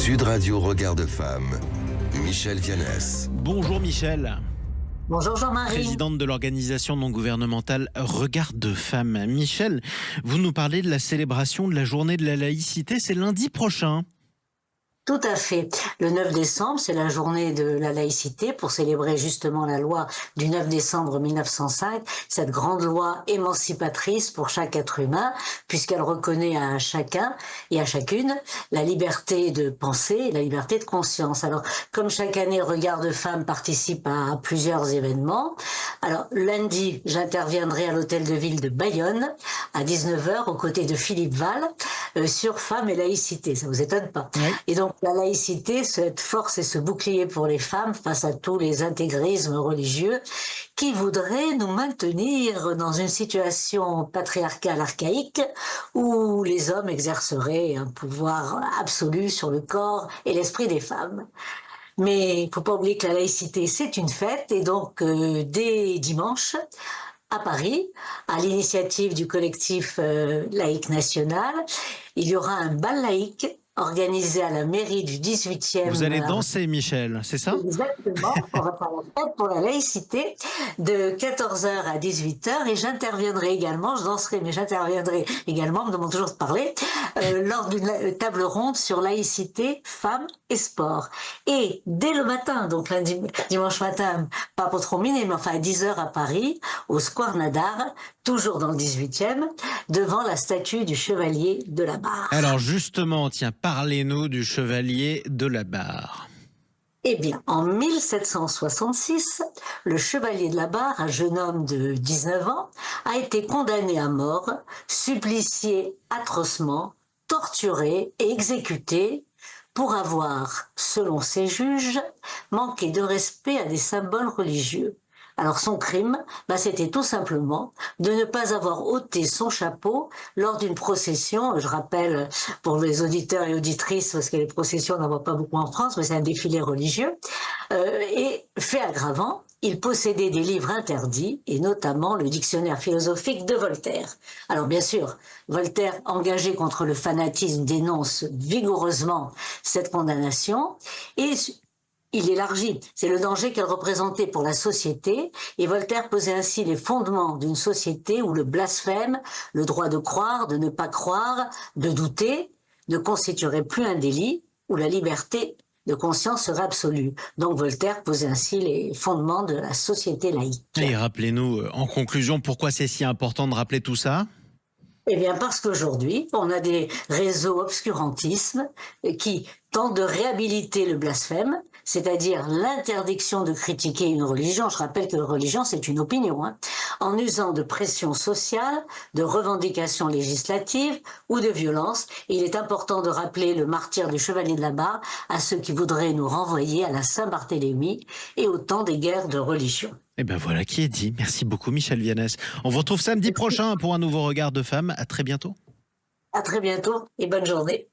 Sud Radio Regard de Femme, Michel Vianès. Bonjour Michel. Bonjour Jean-Marie. Présidente de l'organisation non gouvernementale Regard de Femme. Michel, vous nous parlez de la célébration de la journée de la laïcité, c'est lundi prochain. Tout à fait. Le 9 décembre, c'est la journée de la laïcité pour célébrer justement la loi du 9 décembre 1905, cette grande loi émancipatrice pour chaque être humain, puisqu'elle reconnaît à chacun et à chacune la liberté de penser et la liberté de conscience. Alors, comme chaque année, Regard de Femme participe à plusieurs événements. Alors, lundi, j'interviendrai à l'hôtel de ville de Bayonne à 19h aux côtés de Philippe Val sur femmes et laïcité. Ça vous étonne pas? Oui. Et donc, la laïcité, cette force et ce bouclier pour les femmes face à tous les intégrismes religieux qui voudraient nous maintenir dans une situation patriarcale archaïque où les hommes exerceraient un pouvoir absolu sur le corps et l'esprit des femmes. Mais il faut pas oublier que la laïcité, c'est une fête, et donc dès dimanche, à Paris, à l'initiative du collectif laïque national, il y aura un bal laïque organisé à la mairie du 18e. Vous allez danser, Michel, c'est ça? Exactement, on va faire la fête pour la laïcité de 14h à 18h, et j'interviendrai également, je danserai, mais j'interviendrai également, on me demande toujours de parler, lors d'une table ronde sur laïcité, femmes et sport. Et dès le matin, donc lundi, dimanche matin, pas pour trop miner, mais enfin à 10h à Paris, au Square Nadar, toujours dans le 18e, devant la statue du chevalier de la Barre. Alors justement, tiens, parlez-nous du chevalier de la Barre. Eh bien, en 1766, le chevalier de la Barre, un jeune homme de 19 ans, a été condamné à mort, supplicié atrocement, torturé et exécuté pour avoir, selon ses juges, manqué de respect à des symboles religieux. Alors son crime, c'était tout simplement de ne pas avoir ôté son chapeau lors d'une procession. Je rappelle pour les auditeurs et auditrices, parce que les processions, on n'en voit pas beaucoup en France, mais c'est un défilé religieux. Et fait aggravant, il possédait des livres interdits, et notamment le dictionnaire philosophique de Voltaire. Alors bien sûr, Voltaire, engagé contre le fanatisme, dénonce vigoureusement cette condamnation, et il élargit, c'est le danger qu'elle représentait pour la société, et Voltaire posait ainsi les fondements d'une société où le blasphème, le droit de croire, de ne pas croire, de douter, ne constituerait plus un délit, où la liberté de conscience serait absolue. Donc Voltaire posait ainsi les fondements de la société laïque. Et rappelez-nous, en conclusion, pourquoi c'est si important de rappeler tout ça ? Eh bien, parce qu'aujourd'hui, on a des réseaux obscurantisme qui tentent de réhabiliter le blasphème, c'est-à-dire l'interdiction de critiquer une religion. Je rappelle que la religion, c'est une opinion, en usant de pression sociale, de revendications législatives ou de violence. Et il est important de rappeler le martyre du chevalier de la Barre à ceux qui voudraient nous renvoyer à la Saint-Barthélemy et au temps des guerres de religion. Eh bien voilà qui est dit. Merci beaucoup Michel Vianès. On vous retrouve samedi prochain pour un nouveau Regard de Femme. À très bientôt. À très bientôt et bonne journée.